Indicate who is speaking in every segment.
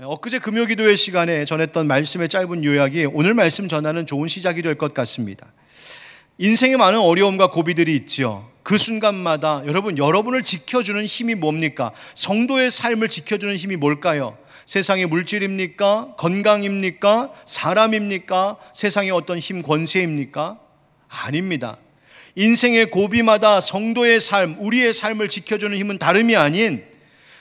Speaker 1: 엊그제 금요기도회 시간에 전했던 말씀의 짧은 요약이 오늘 말씀 전하는 좋은 시작이 될 것 같습니다. 인생에 많은 어려움과 고비들이 있죠. 그 순간마다 여러분을 지켜주는 힘이 뭡니까? 성도의 삶을 지켜주는 힘이 뭘까요? 세상의 물질입니까? 건강입니까? 사람입니까? 세상의 어떤 힘, 권세입니까? 아닙니다. 인생의 고비마다 성도의 삶, 우리의 삶을 지켜주는 힘은 다름이 아닌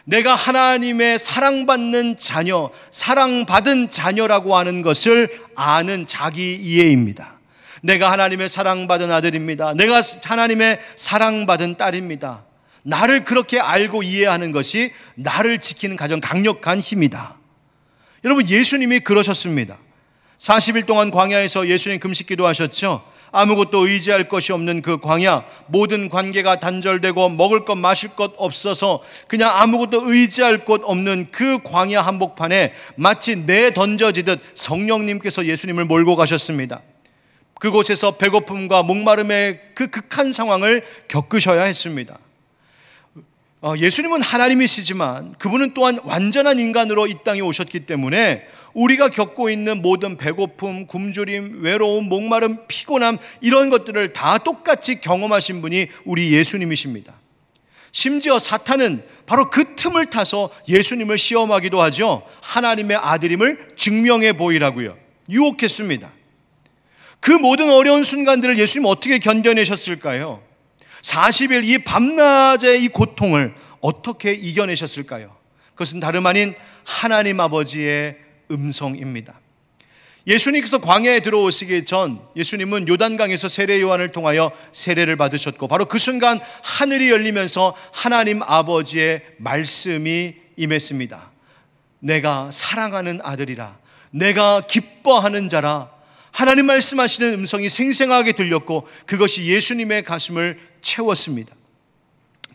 Speaker 1: 내가 하나님의 사랑받는 자녀, 사랑받은 자녀라고 하는 것을 아는 자기 이해입니다. 내가 하나님의 사랑받은 아들입니다. 내가 하나님의 사랑받은 딸입니다. 나를 그렇게 알고 이해하는 것이 나를 지키는 가장 강력한 힘이다. 여러분, 예수님이 그러셨습니다. 40일 동안 광야에서 예수님 금식기도 하셨죠. 아무것도 의지할 것이 없는 그 광야, 모든 관계가 단절되고 먹을 것 마실 것 없어서 그냥 아무것도 의지할 것 없는 그 광야 한복판에 마치 내던져지듯 성령님께서 예수님을 몰고 가셨습니다. 그곳에서 배고픔과 목마름의 그 극한 상황을 겪으셔야 했습니다. 예수님은 하나님이시지만 그분은 또한 완전한 인간으로 이 땅에 오셨기 때문에 우리가 겪고 있는 모든 배고픔, 굶주림, 외로움, 목마름, 피곤함 이런 것들을 다 똑같이 경험하신 분이 우리 예수님이십니다. 심지어 사탄은 바로 그 틈을 타서 예수님을 시험하기도 하죠. 하나님의 아들임을 증명해 보이라고요. 유혹했습니다. 그 모든 어려운 순간들을 예수님 어떻게 견뎌내셨을까요? 40일 이 밤낮의 이 고통을 어떻게 이겨내셨을까요? 그것은 다름 아닌 하나님 아버지의 음성입니다. 예수님께서 광야에 들어오시기 전 예수님은 요단강에서 세례 요한을 통하여 세례를 받으셨고 바로 그 순간 하늘이 열리면서 하나님 아버지의 말씀이 임했습니다. 내가 사랑하는 아들이라, 내가 기뻐하는 자라. 하나님 말씀하시는 음성이 생생하게 들렸고 그것이 예수님의 가슴을 채웠습니다.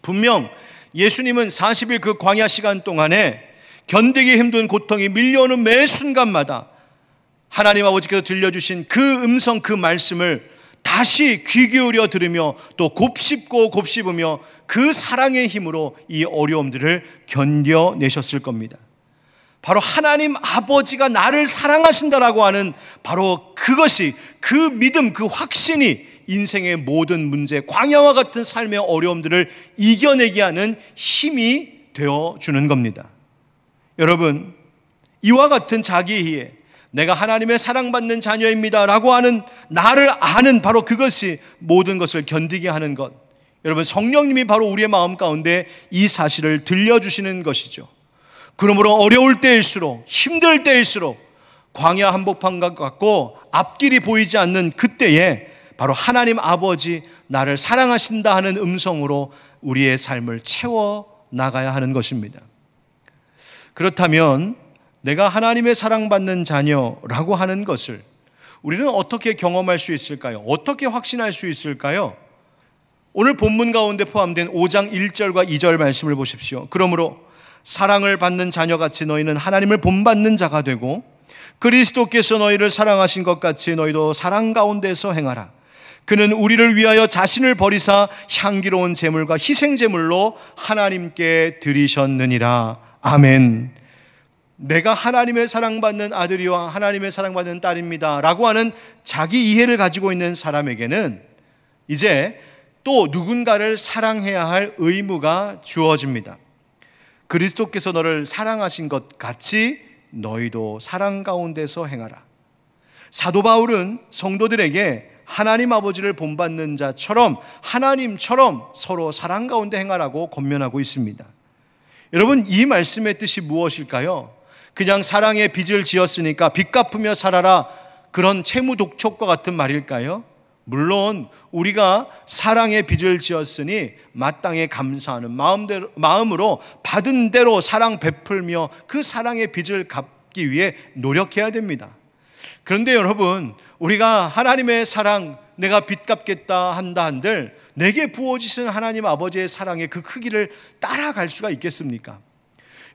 Speaker 1: 분명 예수님은 40일 그 광야 시간 동안에 견디기 힘든 고통이 밀려오는 매 순간마다 하나님 아버지께서 들려주신 그 음성, 그 말씀을 다시 귀 기울여 들으며 또 곱씹고 곱씹으며 그 사랑의 힘으로 이 어려움들을 견뎌내셨을 겁니다. 바로 하나님 아버지가 나를 사랑하신다라고 하는 바로 그것이, 그 믿음, 그 확신이 인생의 모든 문제, 광야와 같은 삶의 어려움들을 이겨내게 하는 힘이 되어주는 겁니다. 여러분, 이와 같은 자기 이해, 내가 하나님의 사랑받는 자녀입니다 라고 하는 나를 아는 바로 그것이 모든 것을 견디게 하는 것. 여러분, 성령님이 바로 우리의 마음 가운데 이 사실을 들려주시는 것이죠. 그러므로 어려울 때일수록, 힘들 때일수록 광야 한복판 같고 앞길이 보이지 않는 그때에 바로 하나님 아버지 나를 사랑하신다 하는 음성으로 우리의 삶을 채워나가야 하는 것입니다. 그렇다면 내가 하나님의 사랑받는 자녀라고 하는 것을 우리는 어떻게 경험할 수 있을까요? 어떻게 확신할 수 있을까요? 오늘 본문 가운데 포함된 5장 1절과 2절 말씀을 보십시오. 그러므로 사랑을 받는 자녀같이 너희는 하나님을 본받는 자가 되고 그리스도께서 너희를 사랑하신 것 같이 너희도 사랑 가운데서 행하라. 그는 우리를 위하여 자신을 버리사 향기로운 제물과 희생 제물로 하나님께 드리셨느니라. 아멘. 내가 하나님의 사랑받는 아들이와 하나님의 사랑받는 딸입니다 라고 하는 자기 이해를 가지고 있는 사람에게는 이제 또 누군가를 사랑해야 할 의무가 주어집니다. 그리스도께서 너를 사랑하신 것 같이 너희도 사랑 가운데서 행하라. 사도 바울은 성도들에게 하나님 아버지를 본받는 자처럼 하나님처럼 서로 사랑 가운데 행하라고 권면하고 있습니다. 여러분, 이 말씀의 뜻이 무엇일까요? 그냥 사랑의 빚을 지었으니까 빚 갚으며 살아라, 그런 채무 독촉과 같은 말일까요? 물론 우리가 사랑의 빚을 지었으니 마땅히 감사하는 마음으로 받은 대로 사랑 베풀며 그 사랑의 빚을 갚기 위해 노력해야 됩니다. 그런데 여러분, 우리가 하나님의 사랑, 내가 빚 갚겠다 한다 한들 내게 부어주신 하나님 아버지의 사랑의 그 크기를 따라갈 수가 있겠습니까?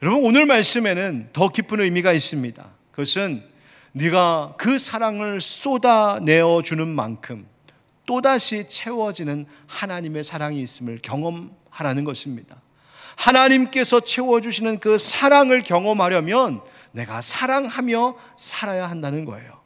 Speaker 1: 여러분, 오늘 말씀에는 더 깊은 의미가 있습니다. 그것은 네가 그 사랑을 쏟아내어 주는 만큼 또다시 채워지는 하나님의 사랑이 있음을 경험하라는 것입니다. 하나님께서 채워주시는 그 사랑을 경험하려면 내가 사랑하며 살아야 한다는 거예요.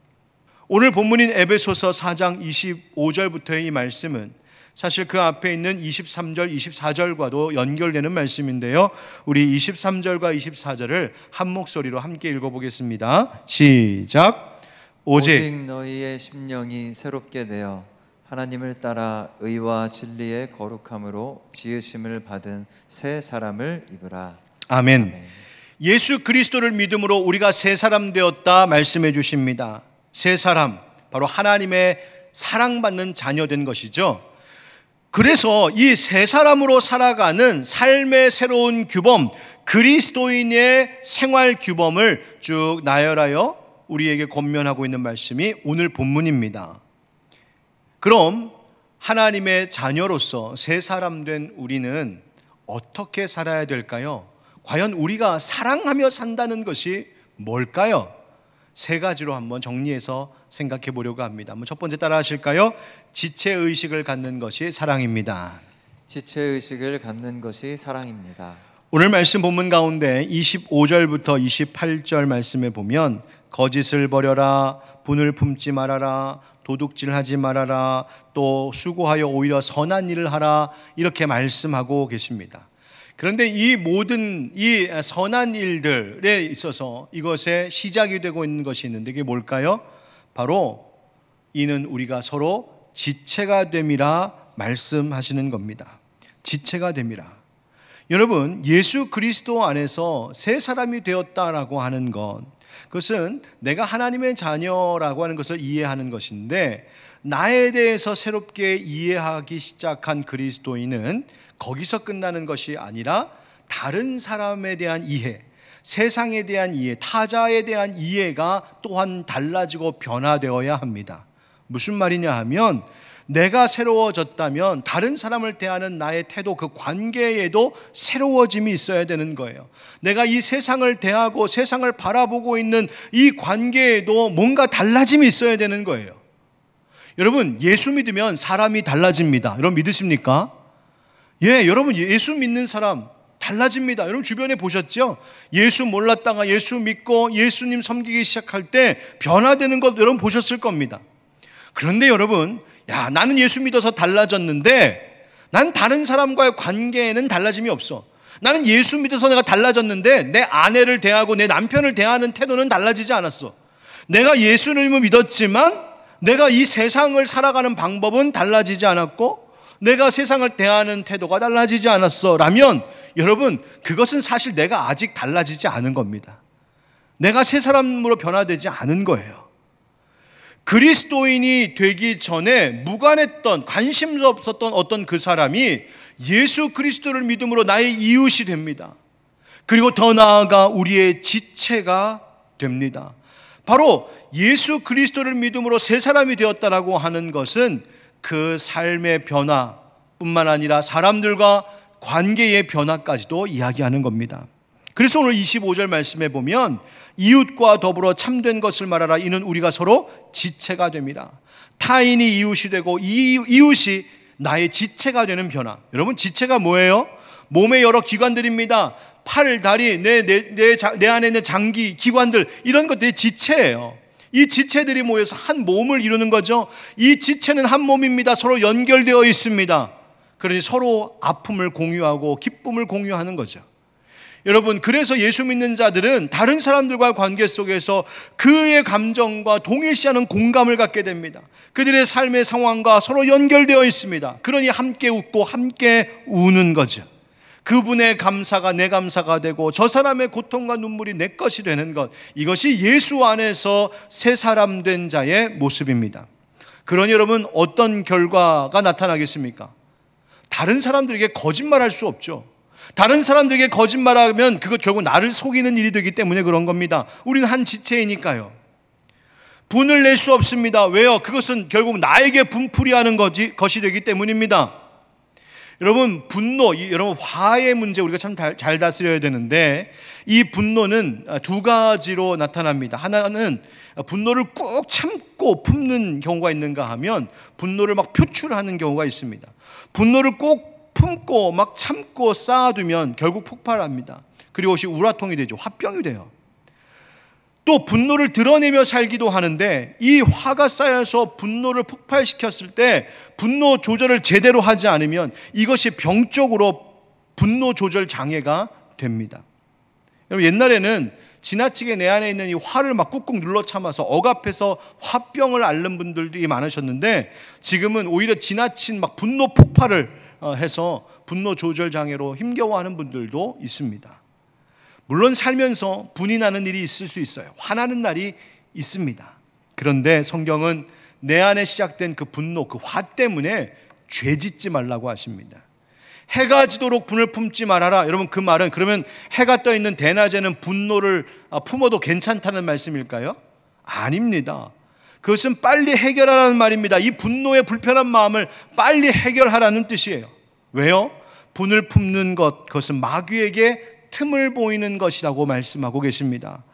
Speaker 1: 오늘 본문인 에베소서 4장 25절부터의 이 말씀은 사실 그 앞에 있는 23절, 24절과도 연결되는 말씀인데요. 우리 23절과 24절을 한 목소리로 함께 읽어보겠습니다. 시작. 오직
Speaker 2: 너희의 심령이 새롭게 되어 하나님을 따라 의와 진리의 거룩함으로 지으심을 받은 새 사람을 입으라.
Speaker 1: 아멘.
Speaker 2: 아멘.
Speaker 1: 예수 그리스도를 믿음으로 우리가 새 사람 되었다 말씀해 주십니다. 새 사람, 바로 하나님의 사랑받는 자녀된 것이죠. 그래서 이 새 사람으로 살아가는 삶의 새로운 규범, 그리스도인의 생활 규범을 쭉 나열하여 우리에게 권면하고 있는 말씀이 오늘 본문입니다. 그럼 하나님의 자녀로서 새 사람 된 우리는 어떻게 살아야 될까요? 과연 우리가 사랑하며 산다는 것이 뭘까요? 세 가지로 한번 정리해서 생각해 보려고 합니다. 한번 첫 번째 따라 하실까요? 지체의식을 갖는 것이 사랑입니다.
Speaker 2: 지체의식을 갖는 것이 사랑입니다.
Speaker 1: 오늘 말씀 본문 가운데 25절부터 28절 말씀에 보면 거짓을 버려라, 분을 품지 말아라, 도둑질하지 말아라, 또 수고하여 오히려 선한 일을 하라, 이렇게 말씀하고 계십니다. 그런데 이 모든 이 선한 일들에 있어서 이것의 시작이 되고 있는 것이 있는데 그게 뭘까요? 바로 이는 우리가 서로 지체가 됨이라 말씀하시는 겁니다. 지체가 됨이라. 여러분, 예수 그리스도 안에서 새 사람이 되었다라고 하는 것, 그것은 내가 하나님의 자녀라고 하는 것을 이해하는 것인데, 나에 대해서 새롭게 이해하기 시작한 그리스도인은 거기서 끝나는 것이 아니라 다른 사람에 대한 이해, 세상에 대한 이해, 타자에 대한 이해가 또한 달라지고 변화되어야 합니다. 무슨 말이냐 하면, 내가 새로워졌다면 다른 사람을 대하는 나의 태도, 그 관계에도 새로워짐이 있어야 되는 거예요. 내가 이 세상을 대하고 세상을 바라보고 있는 이 관계에도 뭔가 달라짐이 있어야 되는 거예요. 여러분, 예수 믿으면 사람이 달라집니다. 여러분 믿으십니까? 예, 여러분 예수 믿는 사람 달라집니다. 여러분 주변에 보셨죠? 예수 몰랐다가 예수 믿고 예수님 섬기기 시작할 때 변화되는 것 여러분 보셨을 겁니다. 그런데 여러분, 야, 나는 예수 믿어서 달라졌는데 난 다른 사람과의 관계에는 달라짐이 없어. 나는 예수 믿어서 내가 달라졌는데 내 아내를 대하고 내 남편을 대하는 태도는 달라지지 않았어. 내가 예수님을 믿었지만 내가 이 세상을 살아가는 방법은 달라지지 않았고 내가 세상을 대하는 태도가 달라지지 않았어 라면, 여러분 그것은 사실 내가 아직 달라지지 않은 겁니다. 내가 새 사람으로 변화되지 않은 거예요. 그리스도인이 되기 전에 무관했던, 관심도 없었던 어떤 그 사람이 예수 그리스도를 믿음으로 나의 이웃이 됩니다. 그리고 더 나아가 우리의 지체가 됩니다. 바로 예수 그리스도를 믿음으로 새 사람이 되었다라고 하는 것은 그 삶의 변화뿐만 아니라 사람들과 관계의 변화까지도 이야기하는 겁니다. 그래서 오늘 25절 말씀에 보면 이웃과 더불어 참된 것을 말하라, 이는 우리가 서로 지체가 됨이라. 타인이 이웃이 되고 이웃이 나의 지체가 되는 변화. 여러분 지체가 뭐예요? 몸의 여러 기관들입니다. 팔, 다리, 내 안에 있는 장기, 기관들, 이런 것들이 지체예요. 이 지체들이 모여서 한 몸을 이루는 거죠. 이 지체는 한 몸입니다. 서로 연결되어 있습니다. 그러니 서로 아픔을 공유하고 기쁨을 공유하는 거죠. 여러분, 그래서 예수 믿는 자들은 다른 사람들과의 관계 속에서 그의 감정과 동일시하는 공감을 갖게 됩니다. 그들의 삶의 상황과 서로 연결되어 있습니다. 그러니 함께 웃고 함께 우는 거죠. 그분의 감사가 내 감사가 되고 저 사람의 고통과 눈물이 내 것이 되는 것, 이것이 예수 안에서 새 사람 된 자의 모습입니다. 그러니 여러분, 어떤 결과가 나타나겠습니까? 다른 사람들에게 거짓말할 수 없죠. 다른 사람들에게 거짓말하면 그것 결국 나를 속이는 일이 되기 때문에 그런 겁니다. 우리는 한 지체이니까요. 분을 낼 수 없습니다. 왜요? 그것은 결국 나에게 분풀이하는 것이 되기 때문입니다. 여러분, 분노, 여러분 화의 문제 우리가 참 잘 다스려야 되는데, 이 분노는 두 가지로 나타납니다. 하나는 분노를 꾹 참고 품는 경우가 있는가 하면 분노를 막 표출하는 경우가 있습니다. 분노를 꼭 품고 막 참고 쌓아두면 결국 폭발합니다. 그리고 그것이 우라통이 되죠. 화병이 돼요. 또 분노를 드러내며 살기도 하는데 이 화가 쌓여서 분노를 폭발시켰을 때 분노 조절을 제대로 하지 않으면 이것이 병적으로 분노 조절 장애가 됩니다. 여러분, 옛날에는 지나치게 내 안에 있는 이 화를 막 꾹꾹 눌러 참아서 억압해서 화병을 앓는 분들이 많으셨는데 지금은 오히려 지나친 막 분노 폭발을 해서 분노 조절 장애로 힘겨워하는 분들도 있습니다. 물론 살면서 분이 나는 일이 있을 수 있어요. 화나는 날이 있습니다. 그런데 성경은 내 안에 시작된 그 분노, 그 화 때문에 죄 짓지 말라고 하십니다. 해가 지도록 분을 품지 말아라. 여러분, 그 말은 그러면 해가 떠 있는 대낮에는 분노를 품어도 괜찮다는 말씀일까요? 아닙니다. 그것은 빨리 해결하라는 말입니다. 이 분노의 불편한 마음을 빨리 해결하라는 뜻이에요. 왜요? 분을 품는 것, 그것은 마귀에게 틈을 보이는 것이라고 말씀하고 계십니다.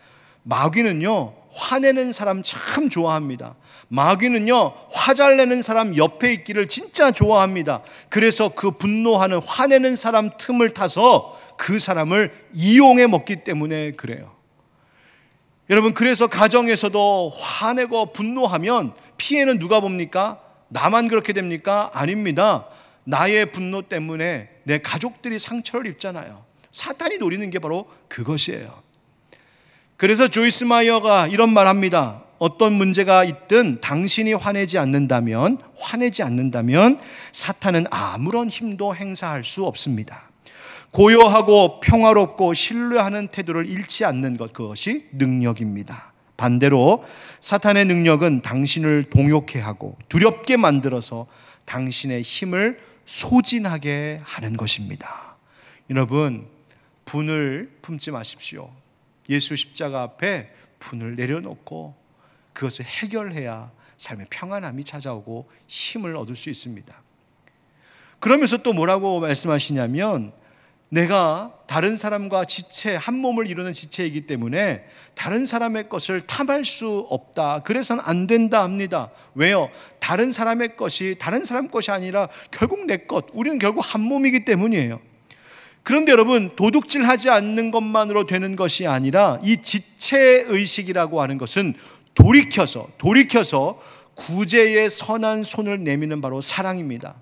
Speaker 1: 마귀는요, 화내는 사람 참 좋아합니다. 마귀는요, 화 잘 내는 사람 옆에 있기를 진짜 좋아합니다. 그래서 그 분노하는 화내는 사람 틈을 타서 그 사람을 이용해 먹기 때문에 그래요. 여러분, 그래서 가정에서도 화내고 분노하면 피해는 누가 봅니까? 나만 그렇게 됩니까? 아닙니다. 나의 분노 때문에 내 가족들이 상처를 입잖아요. 사탄이 노리는 게 바로 그것이에요. 그래서 조이스 마이어가 이런 말 합니다. 어떤 문제가 있든 당신이 화내지 않는다면 사탄은 아무런 힘도 행사할 수 없습니다. 고요하고 평화롭고 신뢰하는 태도를 잃지 않는 것, 그것이 능력입니다. 반대로 사탄의 능력은 당신을 동요케 하고 두렵게 만들어서 당신의 힘을 소진하게 하는 것입니다. 여러분, 분을 품지 마십시오. 예수 십자가 앞에 분을 내려놓고 그것을 해결해야 삶의 평안함이 찾아오고 힘을 얻을 수 있습니다. 그러면서 또 뭐라고 말씀하시냐면, 내가 다른 사람과 지체, 한 몸을 이루는 지체이기 때문에 다른 사람의 것을 탐할 수 없다. 그래서는 안 된다 합니다. 왜요? 다른 사람의 것이 다른 사람 것이 아니라 결국 내 것, 우리는 결국 한 몸이기 때문이에요. 그런데 여러분, 도둑질하지 않는 것만으로 되는 것이 아니라 이 지체의식이라고 하는 것은 돌이켜서 구제의 선한 손을 내미는 바로 사랑입니다.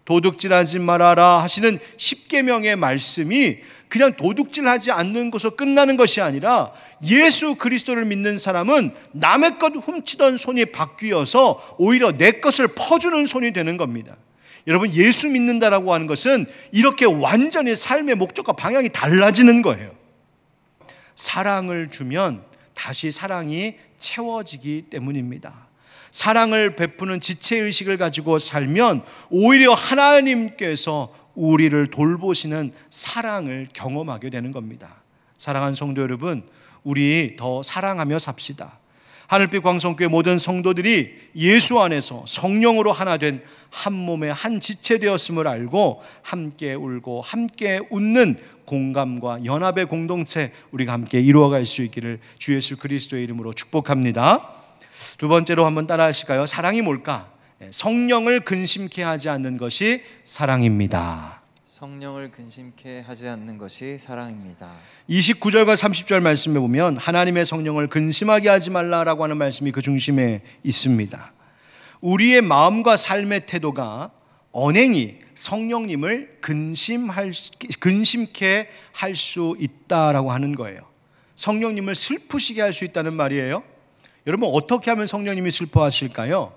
Speaker 1: 도둑질하지 말아라 하시는 십계명의 말씀이 그냥 도둑질하지 않는 것으로 끝나는 것이 아니라 예수 그리스도를 믿는 사람은 남의 것 훔치던 손이 바뀌어서 오히려 내 것을 퍼주는 손이 되는 겁니다. 여러분, 예수 믿는다라고 하는 것은 이렇게 완전히 삶의 목적과 방향이 달라지는 거예요. 사랑을 주면 다시 사랑이 채워지기 때문입니다. 사랑을 베푸는 지체의식을 가지고 살면 오히려 하나님께서 우리를 돌보시는 사랑을 경험하게 되는 겁니다. 사랑하는 성도 여러분, 우리 더 사랑하며 삽시다. 하늘빛 광성교회 모든 성도들이 예수 안에서 성령으로 하나 된 한 몸의 한 지체 되었음을 알고 함께 울고 함께 웃는 공감과 연합의 공동체, 우리가 함께 이루어갈 수 있기를 주 예수 그리스도의 이름으로 축복합니다. 두 번째로 한번 따라 하실까요? 사랑이 뭘까? 성령을 근심케 하지 않는 것이 사랑입니다.
Speaker 2: 성령을 근심케 하지 않는 것이 사랑입니다.
Speaker 1: 29절과 30절 말씀에 보면 하나님의 성령을 근심하게 하지 말라라고 하는 말씀이 그 중심에 있습니다. 우리의 마음과 삶의 태도가 언행이 성령님을 근심케 할 수 있다라고 하는 거예요. 성령님을 슬프시게 할 수 있다는 말이에요. 여러분, 어떻게 하면 성령님이 슬퍼하실까요?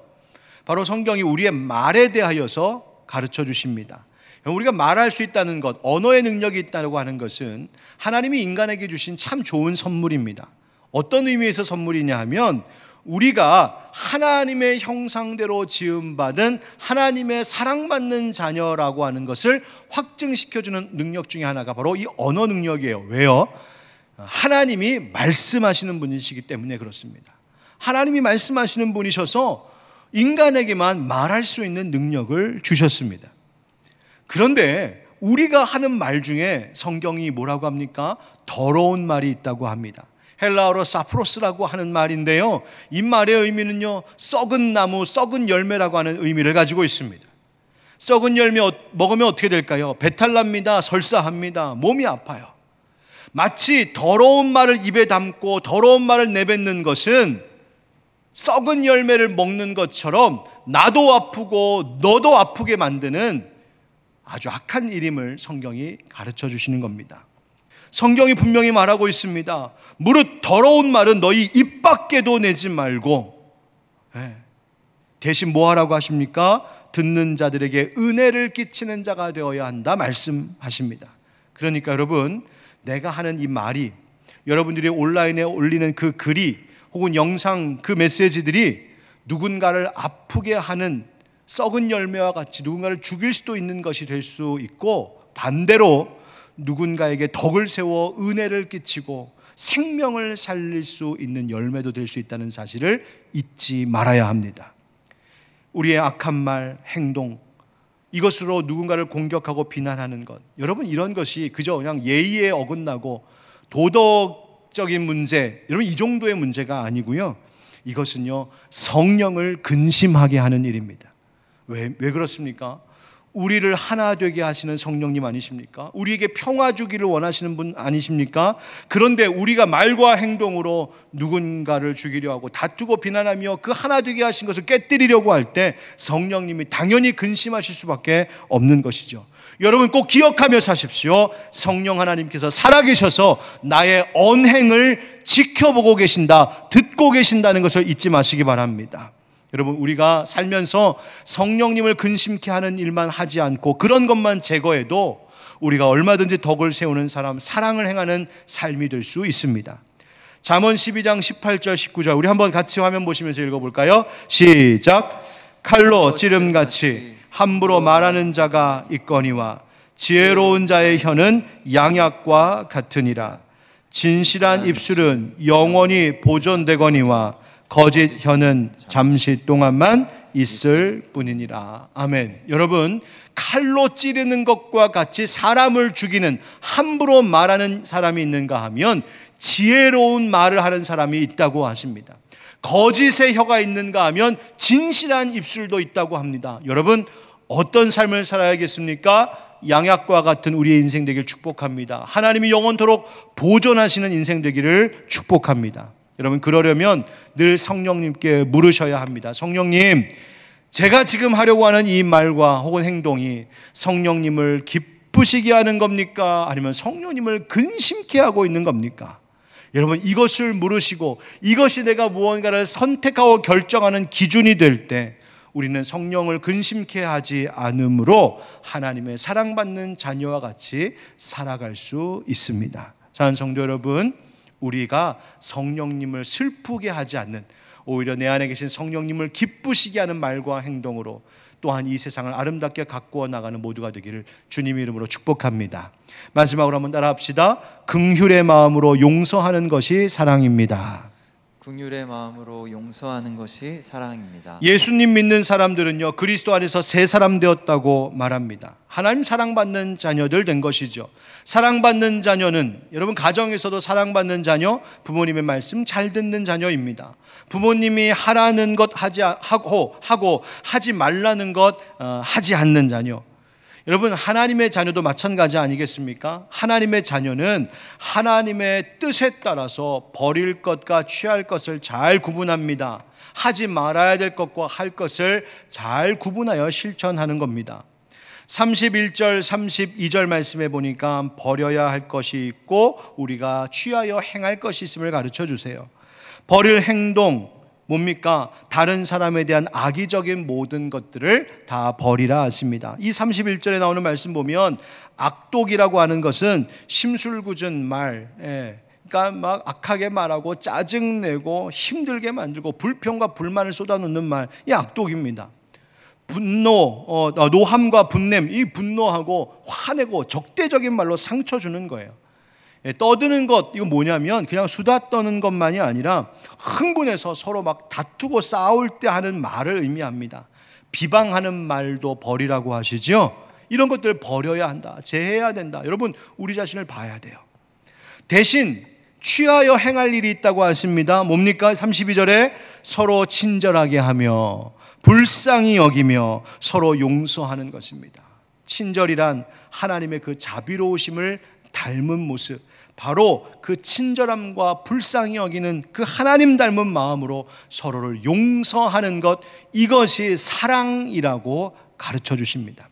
Speaker 1: 바로 성경이 우리의 말에 대하여서 가르쳐 주십니다. 우리가 말할 수 있다는 것, 언어의 능력이 있다고 하는 것은 하나님이 인간에게 주신 참 좋은 선물입니다. 어떤 의미에서 선물이냐 하면, 우리가 하나님의 형상대로 지음받은 하나님의 사랑받는 자녀라고 하는 것을 확증시켜주는 능력 중에 하나가 바로 이 언어 능력이에요. 왜요? 하나님이 말씀하시는 분이시기 때문에 그렇습니다. 하나님이 말씀하시는 분이셔서 인간에게만 말할 수 있는 능력을 주셨습니다. 그런데 우리가 하는 말 중에 성경이 뭐라고 합니까? 더러운 말이 있다고 합니다. 헬라어로 사프로스라고 하는 말인데요, 이 말의 의미는요, 썩은 나무, 썩은 열매라고 하는 의미를 가지고 있습니다. 썩은 열매 먹으면 어떻게 될까요? 배탈 납니다. 설사합니다. 몸이 아파요. 마치 더러운 말을 입에 담고 더러운 말을 내뱉는 것은 썩은 열매를 먹는 것처럼 나도 아프고 너도 아프게 만드는 아주 악한 일임을 성경이 가르쳐 주시는 겁니다. 성경이 분명히 말하고 있습니다. 무릇 더러운 말은 너희 입 밖에도 내지 말고, 대신 뭐 하라고 하십니까? 듣는 자들에게 은혜를 끼치는 자가 되어야 한다 말씀하십니다. 그러니까 여러분, 내가 하는 이 말이, 여러분들이 온라인에 올리는 그 글이 혹은 영상, 그 메시지들이 누군가를 아프게 하는 썩은 열매와 같이 누군가를 죽일 수도 있는 것이 될 수 있고, 반대로 누군가에게 덕을 세워 은혜를 끼치고 생명을 살릴 수 있는 열매도 될 수 있다는 사실을 잊지 말아야 합니다. 우리의 악한 말, 행동, 이것으로 누군가를 공격하고 비난하는 것, 여러분, 이런 것이 그저 그냥 예의에 어긋나고 도덕적인 문제, 여러분, 이 정도의 문제가 아니고요. 이것은요, 성령을 근심하게 하는 일입니다. 왜 그렇습니까? 우리를 하나 되게 하시는 성령님 아니십니까? 우리에게 평화 주기를 원하시는 분 아니십니까? 그런데 우리가 말과 행동으로 누군가를 죽이려 하고 다투고 비난하며 그 하나 되게 하신 것을 깨뜨리려고 할 때 성령님이 당연히 근심하실 수밖에 없는 것이죠. 여러분, 꼭 기억하며 사십시오. 성령 하나님께서 살아계셔서 나의 언행을 지켜보고 계신다, 듣고 계신다는 것을 잊지 마시기 바랍니다. 여러분, 우리가 살면서 성령님을 근심케 하는 일만 하지 않고 그런 것만 제거해도 우리가 얼마든지 덕을 세우는 사람, 사랑을 행하는 삶이 될 수 있습니다. 잠언 12장 18절 19절 우리 한번 같이 화면 보시면서 읽어볼까요? 시작. 칼로 찌름같이 함부로 말하는 자가 있거니와 지혜로운 자의 혀는 양약과 같으니라. 진실한 입술은 영원히 보존되거니와 거짓 혀는 잠시 동안만 있을 뿐이니라. 아멘. 여러분, 칼로 찌르는 것과 같이 사람을 죽이는, 함부로 말하는 사람이 있는가 하면 지혜로운 말을 하는 사람이 있다고 하십니다. 거짓의 혀가 있는가 하면 진실한 입술도 있다고 합니다. 여러분, 어떤 삶을 살아야겠습니까? 양약과 같은 우리의 인생 되기를 축복합니다. 하나님이 영원토록 보존하시는 인생 되기를 축복합니다. 여러분, 그러려면 늘 성령님께 물으셔야 합니다. 성령님, 제가 지금 하려고 하는 이 말과 혹은 행동이 성령님을 기쁘시게 하는 겁니까? 아니면 성령님을 근심케 하고 있는 겁니까? 여러분, 이것을 물으시고 이것이 내가 무언가를 선택하고 결정하는 기준이 될 때 우리는 성령을 근심케 하지 않으므로 하나님의 사랑받는 자녀와 같이 살아갈 수 있습니다. 사랑하는 성도 여러분, 우리가 성령님을 슬프게 하지 않는, 오히려 내 안에 계신 성령님을 기쁘시게 하는 말과 행동으로 또한 이 세상을 아름답게 가꾸어 나가는 모두가 되기를 주님의 이름으로 축복합니다. 마지막으로 한번 따라합시다. 긍휼의 마음으로 용서하는 것이 사랑입니다.
Speaker 2: 긍휼의 마음으로 용서하는 것이 사랑입니다.
Speaker 1: 예수님 믿는 사람들은요, 그리스도 안에서 새 사람 되었다고 말합니다. 하나님 사랑받는 자녀들 된 것이죠. 사랑받는 자녀는, 여러분, 가정에서도 사랑받는 자녀, 부모님의 말씀 잘 듣는 자녀입니다. 부모님이 하라는 것 하고 하지 말라는 것 하지 않는 자녀. 여러분, 하나님의 자녀도 마찬가지 아니겠습니까? 하나님의 자녀는 하나님의 뜻에 따라서 버릴 것과 취할 것을 잘 구분합니다. 하지 말아야 될 것과 할 것을 잘 구분하여 실천하는 겁니다. 31절 32절 말씀에 보니까 버려야 할 것이 있고 우리가 취하여 행할 것이 있음을 가르쳐 주세요. 버릴 행동 뭡니까? 다른 사람에 대한 악의적인 모든 것들을 다 버리라 하십니다. 이 31절에 나오는 말씀 보면 악독이라고 하는 것은 심술궂은 말, 그러니까 막 악하게 말하고 짜증내고 힘들게 만들고 불평과 불만을 쏟아놓는 말, 이 악독입니다. 분노, 노함과 분냄, 이 분노하고 화내고 적대적인 말로 상처 주는 거예요. 떠드는 것, 이거 뭐냐면 그냥 수다 떠는 것만이 아니라 흥분해서 서로 막 다투고 싸울 때 하는 말을 의미합니다. 비방하는 말도 버리라고 하시죠. 이런 것들 버려야 한다, 제해야 된다. 여러분, 우리 자신을 봐야 돼요. 대신 취하여 행할 일이 있다고 하십니다. 뭡니까? 32절에 서로 친절하게 하며 불쌍히 여기며 서로 용서하는 것입니다. 친절이란 하나님의 그 자비로우심을 닮은 모습, 바로 그 친절함과 불쌍히 여기는 그 하나님 닮은 마음으로 서로를 용서하는 것, 이것이 사랑이라고 가르쳐 주십니다.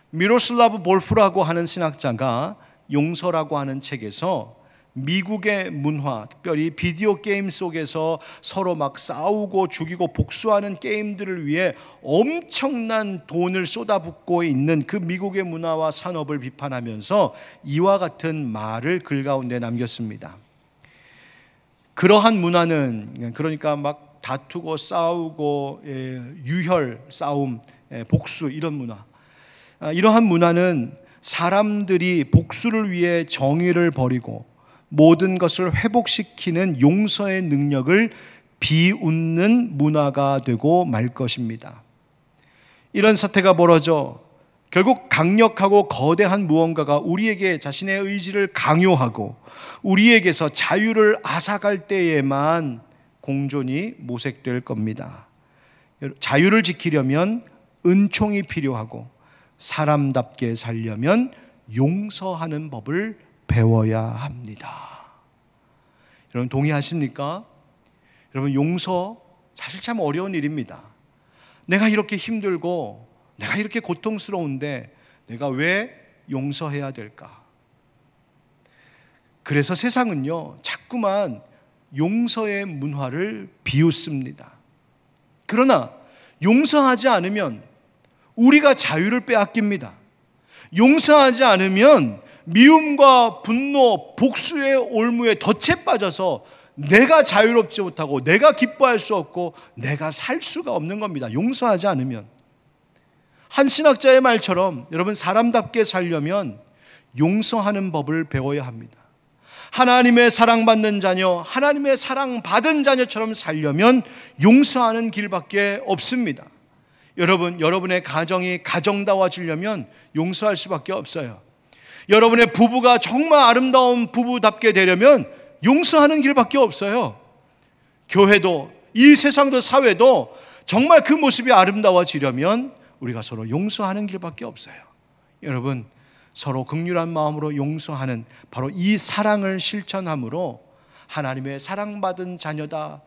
Speaker 1: 미로슬라브 볼프라고 하는 신학자가 용서라고 하는 책에서 미국의 문화, 특별히 비디오 게임 속에서 서로 막 싸우고 죽이고 복수하는 게임들을 위해 엄청난 돈을 쏟아붓고 있는 그 미국의 문화와 산업을 비판하면서 이와 같은 말을 글 가운데 남겼습니다. 그러한 문화는, 그러니까 막 다투고 싸우고 유혈 싸움, 복수, 이런 문화, 이러한 문화는 사람들이 복수를 위해 정의를 버리고 모든 것을 회복시키는 용서의 능력을 비웃는 문화가 되고 말 것입니다. 이런 사태가 벌어져 결국 강력하고 거대한 무언가가 우리에게 자신의 의지를 강요하고 우리에게서 자유를 앗아갈 때에만 공존이 모색될 겁니다. 자유를 지키려면 은총이 필요하고 사람답게 살려면 용서하는 법을 배워야 합니다. 여러분 동의하십니까? 여러분 용서 사실 참 어려운 일입니다. 내가 이렇게 힘들고 내가 이렇게 고통스러운데 내가 왜 용서해야 될까? 그래서 세상은요 자꾸만 용서의 문화를 비웃습니다. 그러나 용서하지 않으면 우리가 자유를 빼앗깁니다. 용서하지 않으면 미움과 분노, 복수의 올무에 덫에 빠져서 내가 자유롭지 못하고 내가 기뻐할 수 없고 내가 살 수가 없는 겁니다. 용서하지 않으면. 한 신학자의 말처럼 여러분 사람답게 살려면 용서하는 법을 배워야 합니다. 하나님의 사랑받는 자녀, 하나님의 사랑받은 자녀처럼 살려면 용서하는 길밖에 없습니다. 여러분의 가정이 가정다워지려면 용서할 수밖에 없어요. 여러분의 부부가 정말 아름다운 부부답게 되려면 용서하는 길밖에 없어요. 교회도 이 세상도 사회도 정말 그 모습이 아름다워지려면 우리가 서로 용서하는 길밖에 없어요. 여러분 서로 긍휼한 마음으로 용서하는 바로 이 사랑을 실천함으로 하나님의 사랑받은 자녀다,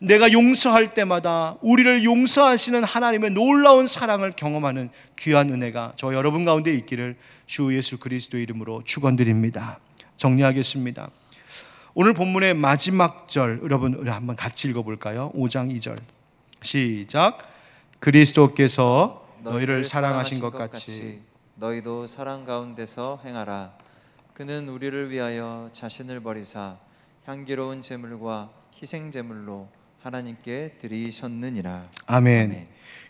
Speaker 1: 내가 용서할 때마다 우리를 용서하시는 하나님의 놀라운 사랑을 경험하는 귀한 은혜가 저 여러분 가운데 있기를 주 예수 그리스도의 이름으로 축원드립니다. 정리하겠습니다. 오늘 본문의 마지막 절 여러분 우리 한번 같이 읽어볼까요? 5장 2절 시작. 그리스도께서 너희를 사랑하신 것 같이
Speaker 2: 너희도 사랑 가운데서 행하라. 그는 우리를 위하여 자신을 버리사 향기로운 제물과 희생 제물로 하나님께 드리셨느니라.
Speaker 1: 아멘.
Speaker 2: 아멘.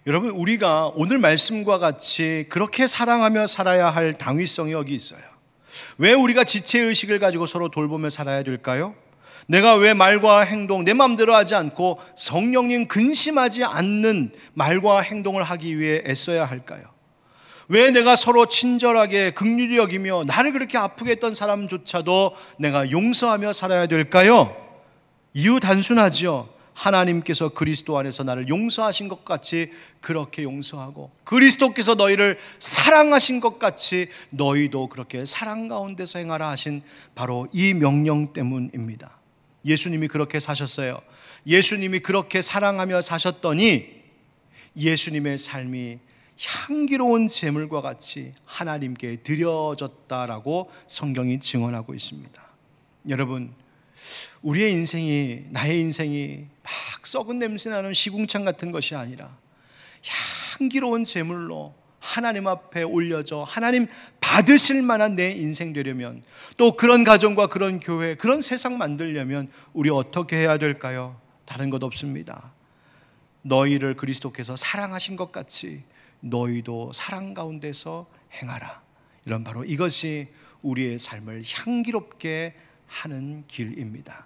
Speaker 1: 여러분 우리가 오늘 말씀과 같이 그렇게 사랑하며 살아야 할 당위성이 여기 있어요. 왜 우리가 지체의식을 가지고 서로 돌보며 살아야 될까요? 내가 왜 말과 행동 내 마음대로 하지 않고 성령님 근심하지 않는 말과 행동을 하기 위해 애써야 할까요? 왜 내가 서로 친절하게 긍휼히 여기며 나를 그렇게 아프게 했던 사람조차도 내가 용서하며 살아야 될까요? 이유 단순하죠. 하나님께서 그리스도 안에서 나를 용서하신 것 같이 그렇게 용서하고 그리스도께서 너희를 사랑하신 것 같이 너희도 그렇게 사랑 가운데서 행하라 하신 바로 이 명령 때문입니다. 예수님이 그렇게 사셨어요. 예수님이 그렇게 사랑하며 사셨더니 예수님의 삶이 향기로운 제물과 같이 하나님께 드려졌다라고 성경이 증언하고 있습니다. 여러분 우리의 인생이 나의 인생이 막 썩은 냄새 나는 시궁창 같은 것이 아니라 향기로운 제물로 하나님 앞에 올려져 하나님 받으실 만한 내 인생 되려면 또 그런 가정과 그런 교회 그런 세상 만들려면 우리 어떻게 해야 될까요? 다른 것 없습니다. 너희를 그리스도께서 사랑하신 것 같이 너희도 사랑 가운데서 행하라. 이런 바로 이것이 우리의 삶을 향기롭게 하는 길입니다.